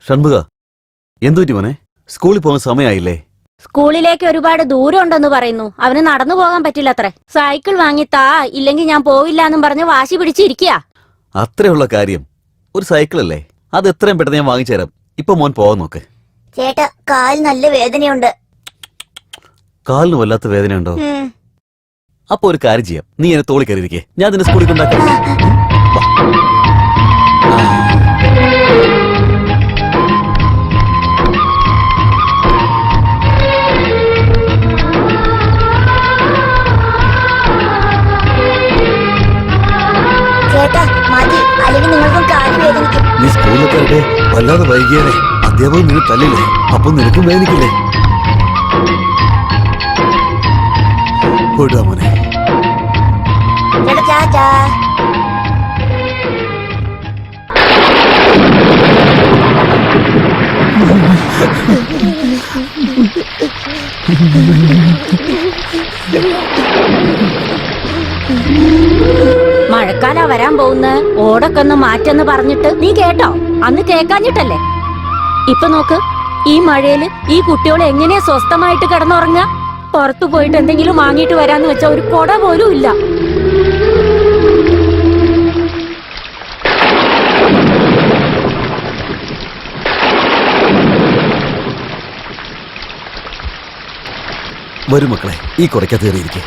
ഷൺമുഖ, എന്തുപറ്റി മോനെ? സ്കൂളിൽ പോകാൻ സമയമായില്ലേ? സ്കൂളിലേക്ക് ഒരുപാട് ദൂരം ഉണ്ടെന്ന് പറയുന്നു. അവന് നടന്നു പോകാൻ പറ്റില്ലത്രേ. സൈക്കിൾ വാങ്ങിത്താ, ഇല്ലെങ്കിൽ ഞാൻ പോവില്ല എന്നും പറഞ്ഞ് വാശി പിടിച്ചിരിക്കുക. അത്രയുള്ള കാര്യം. ഒരു സൈക്കിളല്ലേ, അത് എത്രയും പെട്ടെന്ന് ഞാൻ വാങ്ങിച്ചു തരാം. ഇപ്പൊ മോൻ പോവാൻ നോക്ക്. ചേട്ടാ, കാലിന് നല്ല വേദനയുണ്ട്. കാലിന് വല്ലാത്ത വേദനയുണ്ടോ? അപ്പൊ ഒരു കാര്യം ചെയ്യാം, നീ എന്നെ തോളി കയറിയിരിക്കേ, ഞാൻ നിന്നെ സ്കൂളിൽ കൊണ്ടാക്കാം. നീ സ്കൂളിലൊക്കെ വല്ലാതെ വൈകിയാലേ അധ്യാപകൻ നിന്നെ തല്ലില്ലേ, അപ്പൊ നിനക്കും വേദനിക്കില്ലേ? പോയിട്ടാ മോനെ. മഴക്കാലാ വരാൻ പോകുന്ന, ഓടൊക്കെ ഒന്ന് മാറ്റെന്ന് പറഞ്ഞിട്ട് നീ കേട്ടോ? അന്ന് കേക്കാഞ്ഞിട്ടല്ലേ. ഇപ്പൊ നോക്ക്, ഈ മഴയില് ഈ കുട്ടിയോളെ എങ്ങനെയാ സ്വസ്ഥമായിട്ട് കിടന്നുറങ്ങുക? പുറത്തു പോയിട്ട് എന്തെങ്കിലും വാങ്ങിയിട്ട് വരാന്ന് വെച്ചാ ഒരു കൊട പോലും ഇല്ല. വരും മക്കളെ, ഈ കുറയ്ക്കകത്ത് കയറിയിരിക്കേ.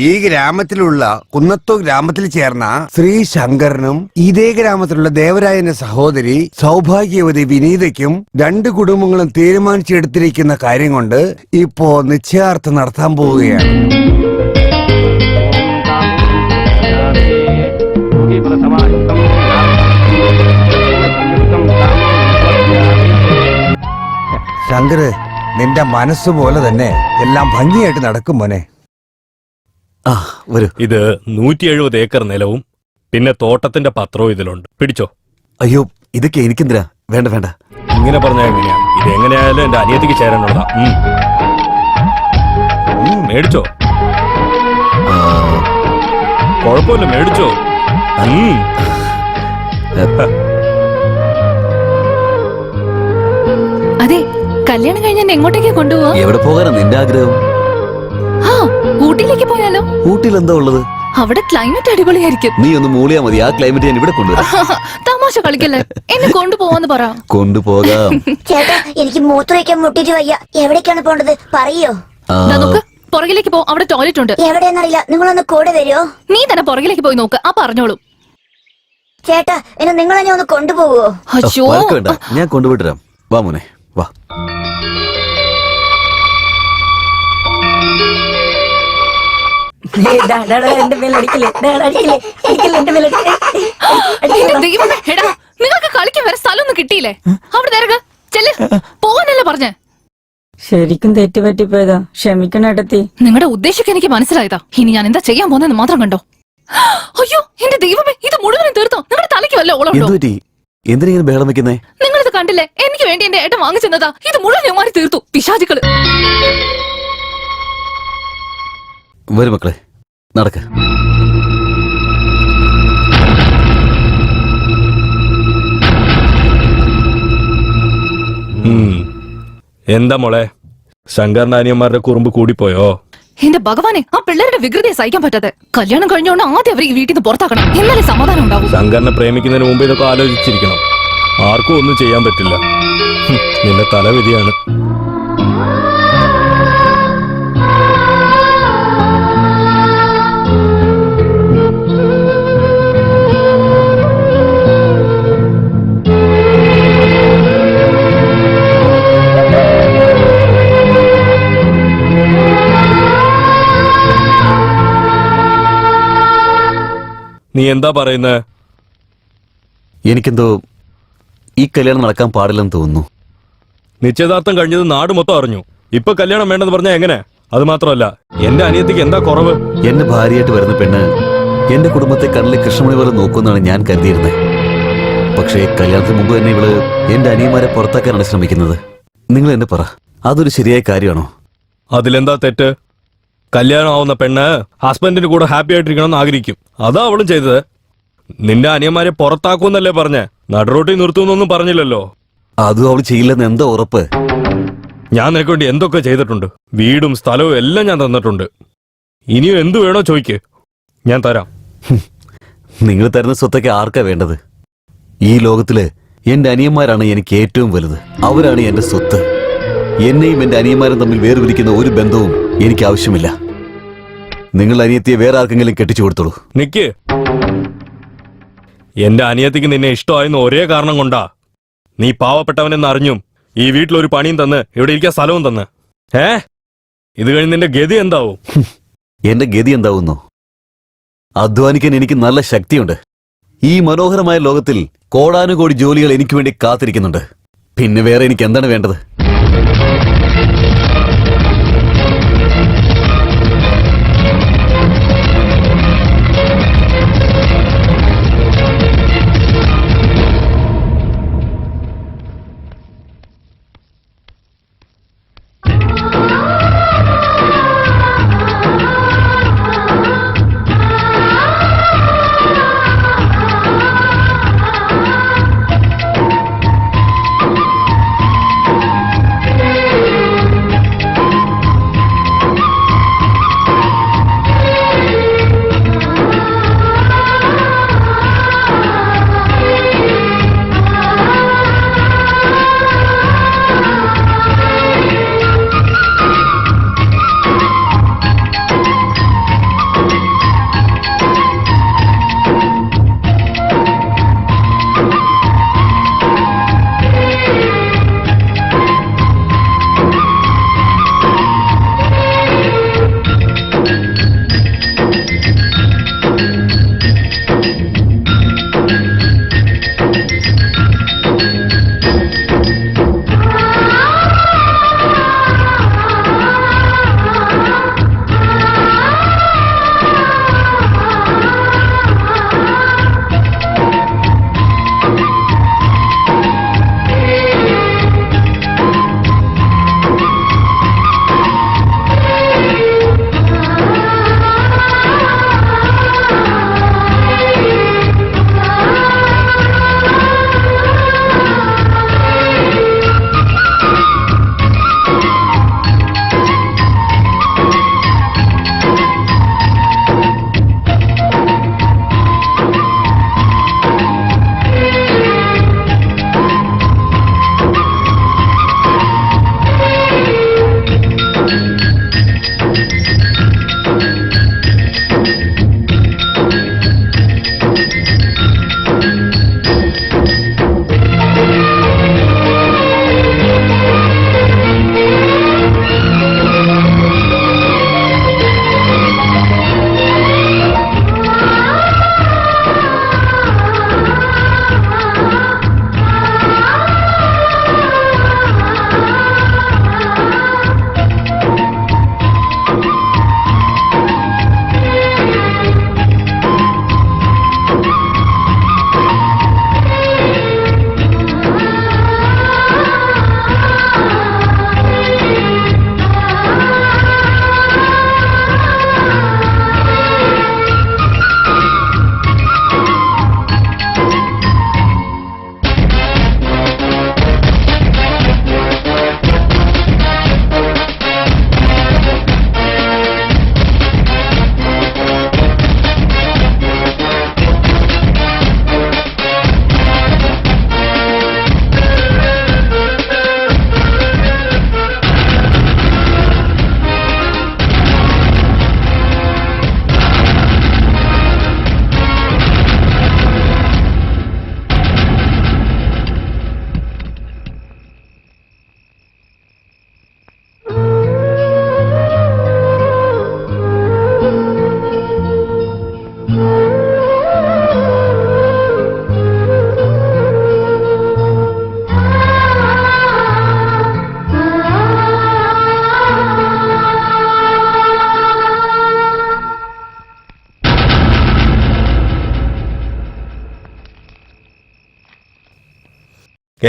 ഈ ഗ്രാമത്തിലുള്ള കുന്നത്തോ ഗ്രാമത്തിൽ ചേർന്ന ശ്രീ ശങ്കരനും ഇതേ ഗ്രാമത്തിലുള്ള ദേവരായന്റെ സഹോദരി സൗഭാഗ്യവതി വിനീതയ്ക്കും രണ്ട് കുടുംബങ്ങളും തീരുമാനിച്ചെടുത്തിരിക്കുന്ന കാര്യം കൊണ്ട് ഇപ്പോ നിശ്ചയാർത്ഥം നടത്താൻ പോവുകയാണ്. ശങ്കര്, നിന്റെ മനസ്സുപോലെ തന്നെ എല്ലാം ഭംഗിയായിട്ട് നടക്കും മോനെ. ഇത് 170 ഏക്കർ നിലവും പിന്നെ തോട്ടത്തിന്റെ പത്രവും ഇതിലുണ്ട്. പിടിച്ചോ. അയ്യോ, ഇതൊക്കെ എനിക്കെന്തിനാ? വേണ്ട വേണ്ട. ഇങ്ങനെ പറഞ്ഞാ എങ്ങനെയാ? ഇത് എങ്ങനെയായാലും എന്റെ അനിയത്തിക്ക് ചേരാനുള്ളതാ. മേടിച്ചോ, കുഴപ്പമില്ല, മേടിച്ചോ. അതെ, കല്യാണം കഴിഞ്ഞ എങ്ങോട്ടേക്ക് കൊണ്ടുപോവാ? എവിടെ പോകാനാ നിന്റെ ആഗ്രഹം? ഊട്ടിയിലേക്ക് പോയാലോ? ഊട്ടിയിൽ എന്താ ഉള്ളത്? അവിടെ ക്ലൈമറ്റ് അടിപൊളിയായിരിക്കും. നീ ഒന്ന് മൂളിയാ മതി, ആ ക്ലൈമറ്റ് ഞാൻ ഇവിടെ കൊണ്ടുവരാം. തമാശ കളിക്കല്ലേ, എന്നെ കൊണ്ടുപോവാന്ന് പറ. കൊണ്ടുപോകാം. ചേട്ടാ, എനിക്ക് മൂത്രമൊഴിക്കാൻ മുട്ടിട്ട് വയ്യ. എവിടേക്കാണ് പോണ്ടത് പറയോ? നോക്ക്, പുറകിലേക്ക് പോ, അവിടെ ടോയ്ലറ്റ് ഉണ്ട്. എവിടെയെന്നറിയില്ല, നിങ്ങളൊന്ന് കൂടെ വരുമോ? നീ തന്നെ പുറകിലേക്ക് പോയി നോക്ക്, ആ പറഞ്ഞോളൂ. ചേട്ടാ, എന്നെ നിങ്ങൾ തന്നെ ഒന്ന് കൊണ്ടുപോകുവോ? ഞാൻ കൊണ്ടുപോയിട്ടരാം. വാ മോനെ, വാ. നിങ്ങൾക്ക് കളിക്കാൻ വരെ സ്ഥലമൊന്നും കിട്ടിയില്ലേ? അവിടെ തിരക്ക് ചെല്ല്, പോവാനല്ലേ പറഞ്ഞേ? ശരിക്കും തെറ്റുപറ്റിപ്പോയതാ, ക്ഷമിക്കണേട്ടത്തി. നിങ്ങളുടെ ഉദ്ദേശമൊക്കെ എനിക്ക് മനസ്സിലായതാ. ഇനി ഞാൻ എന്താ ചെയ്യാൻ പോകുന്നത് മാത്രം കണ്ടോ. അയ്യോ എന്റെ ദൈവമേ, ഇത് മുഴുവനും തീർത്തോ? നിങ്ങളുടെ തലയ്ക്ക് വല്ല ഓളമുണ്ടോ? എന്തിനാ ബഹളം വെക്കുന്നേ? നിങ്ങളിത് കണ്ടില്ലേ? എനിക്ക് വേണ്ടി എന്റെ ഏട്ടൻ വാങ്ങിച്ചെന്നതാ. ഇത് മുഴുവൻ യുമാരി തീർത്തു, പിശാചുക്കള്. വരും മക്കളെ, നടക്ക. എന്താ മോളെ, ശങ്കരനാനിയന്മാരുടെ കുറുമ്പ് കൂടിപ്പോയോ? എന്റെ ഭഗവാനെ, ആ പിള്ളേരുടെ വികൃതിയെ സഹിക്കാൻ പറ്റാതെ. കല്യാണം കഴിഞ്ഞോണ്ട് ആദ്യം അവർ ഈ വീട്ടിൽ നിന്ന് പുറത്താക്കണം, എന്നാലേ സമാധാനം ഉണ്ടാവും. ശങ്കരനെ പ്രേമിക്കുന്നതിന് മുമ്പ് ഇതൊക്കെ ആലോചിച്ചിരിക്കണം. ആർക്കും ഒന്നും ചെയ്യാൻ പറ്റില്ല. നിന്റെ തലവിധിയാണ്. നീ എന്താ പറയുന്നത്? എനിക്കെന്തോ ഈ കല്യാണം നടക്കാൻ പാടില്ലെന്ന് തോന്നുന്നു. നിശ്ചയദാർത്ഥം കഴിഞ്ഞത് നാട് മൊത്തം അറിഞ്ഞു. ഇപ്പൊ കല്യാണം വേണ്ടെന്ന് പറഞ്ഞാൽ എങ്ങനെ? അത് മാത്രമല്ല, എന്റെ അനിയത്തിക്ക് എന്താ കുറവ്? എന്നെ ഭാര്യയായിട്ട് വരുന്ന പെണ്ണ് എന്റെ കുടുംബത്തെ കണ്ണിലെ കൃഷ്ണമണി പോലെ നോക്കുമെന്നാണ് ഞാൻ കരുതിയിരുന്നത്. പക്ഷേ കല്യാണത്തിന് മുമ്പ് തന്നെ ഇവള് എന്റെ അനിയന്മാരെ പുറത്താക്കാനാണ് ശ്രമിക്കുന്നത്. നിങ്ങൾ എന്നെ പറ, അതൊരു ശരിയായ കാര്യമാണോ? അതിലെന്താ തെറ്റ്? കല്യാണം ആവുന്ന പെണ്ണ് ഹസ്ബൻഡിന്റെ കൂടെ ഹാപ്പി ആയിട്ടിരിക്കണമെന്ന് ആഗ്രഹിക്കും. അതാ അവളും ചെയ്തത്. നിന്റെ അനിയന്മാരെ പുറത്താക്കൂന്നല്ലേ പറഞ്ഞേ, നടുറോട്ടി നിർത്തുന്നൊന്നും പറഞ്ഞില്ലല്ലോ. അതും അവൾ ചെയ്യില്ലെന്ന് എന്താ ഉറപ്പ്? ഞാൻ നിനക്ക് വേണ്ടി എന്തൊക്കെ ചെയ്തിട്ടുണ്ട്. വീടും സ്ഥലവും എല്ലാം ഞാൻ തന്നിട്ടുണ്ട്. ഇനിയും എന്തു വേണോ ചോദിക്ക്, ഞാൻ തരാം. നിങ്ങൾ തരുന്ന സ്വത്തൊക്കെ ആർക്കാ വേണ്ടത്? ഈ ലോകത്തില് എന്റെ അനിയന്മാരാണ് എനിക്ക് ഏറ്റവും വലുത്. അവരാണ് എന്റെ സ്വത്ത്. എന്നെയും എന്റെ അനിയന്മാരും തമ്മിൽ വേർപിരിക്കുന്ന ഒരു ബന്ധവും എനിക്ക് ആവശ്യമില്ല. നിങ്ങൾ അനിയത്തിയെ വേറെ ആർക്കെങ്കിലും കെട്ടിച്ചു കൊടുത്തോളൂ. നിക്ക്, എന്റെ അനിയത്തിക്ക് നിന്നെ ഇഷ്ടമായെന്ന് ഒരേ കാരണം കൊണ്ടാ നീ പാവപ്പെട്ടവനെന്ന് അറിഞ്ഞും ഈ വീട്ടിലൊരു പണിയും തന്ന് ഇവിടെ ഇരിക്കാൻ സ്ഥലവും തന്ന്. ഇത് കഴിഞ്ഞ് നിന്റെ ഗതി എന്താവും? എന്റെ ഗതി എന്താവുന്നോ? അധ്വാനിക്കാൻ എനിക്ക് നല്ല ശക്തിയുണ്ട്. ഈ മനോഹരമായ ലോകത്തിൽ കോടാനുകോടി ജോലികൾ എനിക്ക് വേണ്ടി കാത്തിരിക്കുന്നുണ്ട്. പിന്നെ വേറെ എനിക്ക് എന്താണ് വേണ്ടത്?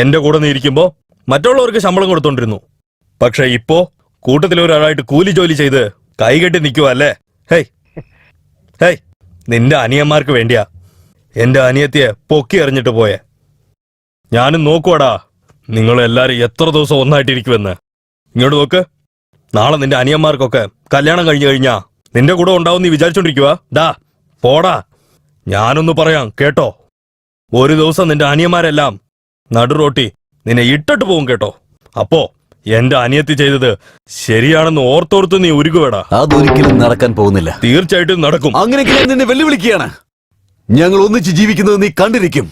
എന്റെ കൂടെ നീ ഇരിക്കുമ്പോ മറ്റുള്ളവർക്ക് ശമ്പളം കൊടുത്തോണ്ടിരുന്നു. പക്ഷെ ഇപ്പോ കൂട്ടത്തിലൊരാളായിട്ട് കൂലി ജോലി ചെയ്ത് കൈകെട്ടി നിൽക്കുക അല്ലേ? ഹേയ് ഹേയ്, നിന്റെ അനിയന്മാർക്ക് വേണ്ടിയാ എന്റെ അനിയത്തിയെ പൊക്കി എറിഞ്ഞിട്ട് പോയെ. ഞാനും നോക്കുവാടാ നിങ്ങൾ എല്ലാരും എത്ര ദിവസം ഒന്നായിട്ടിരിക്കുമെന്ന്. ഇങ്ങോട്ട് നോക്ക്, നാളെ നിന്റെ അനിയന്മാർക്കൊക്കെ കല്യാണം കഴിഞ്ഞു കഴിഞ്ഞാ നിന്റെ കൂടെ ഉണ്ടാവും നീ വിചാരിച്ചോണ്ടിരിക്കുക? ദാ പോടാ. ഞാനൊന്ന് പറയാം കേട്ടോ, ഒരു ദിവസം നിന്റെ അനിയന്മാരെല്ലാം നടുറോട്ടി നിന്നെ ഇട്ടിട്ട് പോകും കേട്ടോ. അപ്പോ എന്റെ അനിയത്തി ചെയ്തത് ശരിയാണെന്ന് ഓർത്തോർത്ത് നീ ഉരുകുവേടാ. അതൊരിക്കലും നടക്കാൻ പോകുന്നില്ല. തീർച്ചയായിട്ടും നടക്കും. അങ്ങനെയൊക്കെ ഞാൻ നിന്നെ വെല്ലുവിളിക്കുകയാണ്. ഞങ്ങൾ ഒന്നിച്ച് ജീവിക്കുന്നത് നീ കണ്ടിരിക്കും.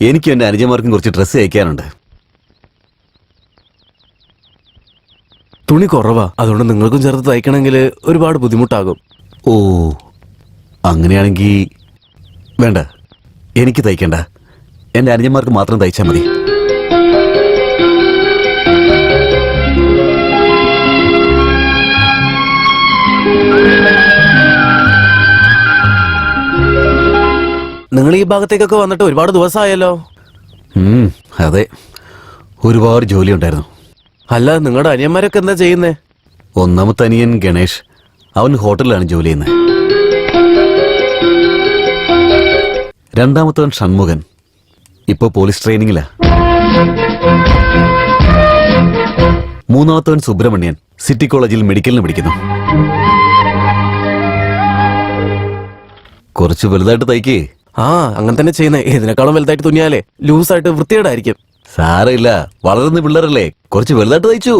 എനിക്കും എന്റെ അനുജന്മാർക്കും കുറച്ച് ഡ്രസ്സ് അയക്കാനുണ്ട്. തുണി കുറവാ, അതുകൊണ്ട് നിങ്ങൾക്കും ചേർത്ത് തയ്ക്കണമെങ്കിൽ ഒരുപാട് ബുദ്ധിമുട്ടാകും. ഓ, അങ്ങനെയാണെങ്കിൽ വേണ്ട, എനിക്ക് തയ്ക്കണ്ട. എന്റെ അനുജന്മാർക്ക് മാത്രം തയ്ച്ചാൽ മതി. നിങ്ങൾ ഈ ഭാഗത്തേക്കൊക്കെ വന്നിട്ട് ഒരുപാട് ദിവസമായല്ലോ. അതെ, ഒരുപാട് ജോലി ഉണ്ടായിരുന്നു. അല്ല, നിങ്ങളുടെ അനിയന്മാരൊക്കെ എന്താ ചെയ്യുന്നേ? ഒന്നാമത്തെ അനിയൻ ഗണേഷ്, അവൻ ഹോട്ടലിലാണ് ജോലി ചെയ്യുന്നത്. രണ്ടാമത്തവൻ ഷൺമുഖൻ, ഇപ്പോ പോലീസ് ട്രെയിനിങ്ങിലാ. മൂന്നാമത്തവൻ സുബ്രഹ്മണ്യൻ, സിറ്റി കോളേജിൽ മെഡിക്കലിന് പഠിക്കുന്നു. കുറച്ച് വലുതായിട്ട് തയ്ക്കേ. ആ, അങ്ങനെ തന്നെ ചെയ്യുന്നേ. ഇതിനേക്കാളും വലുതായിട്ട് തുന്നിയാലേ ലൂസായിട്ട് വൃത്തികേടായിരിക്കും. സാരമില്ല, വളർന്ന പിള്ളേരല്ലേ, കുറച്ച് വലുതായിട്ട് തയ്ച്ചു.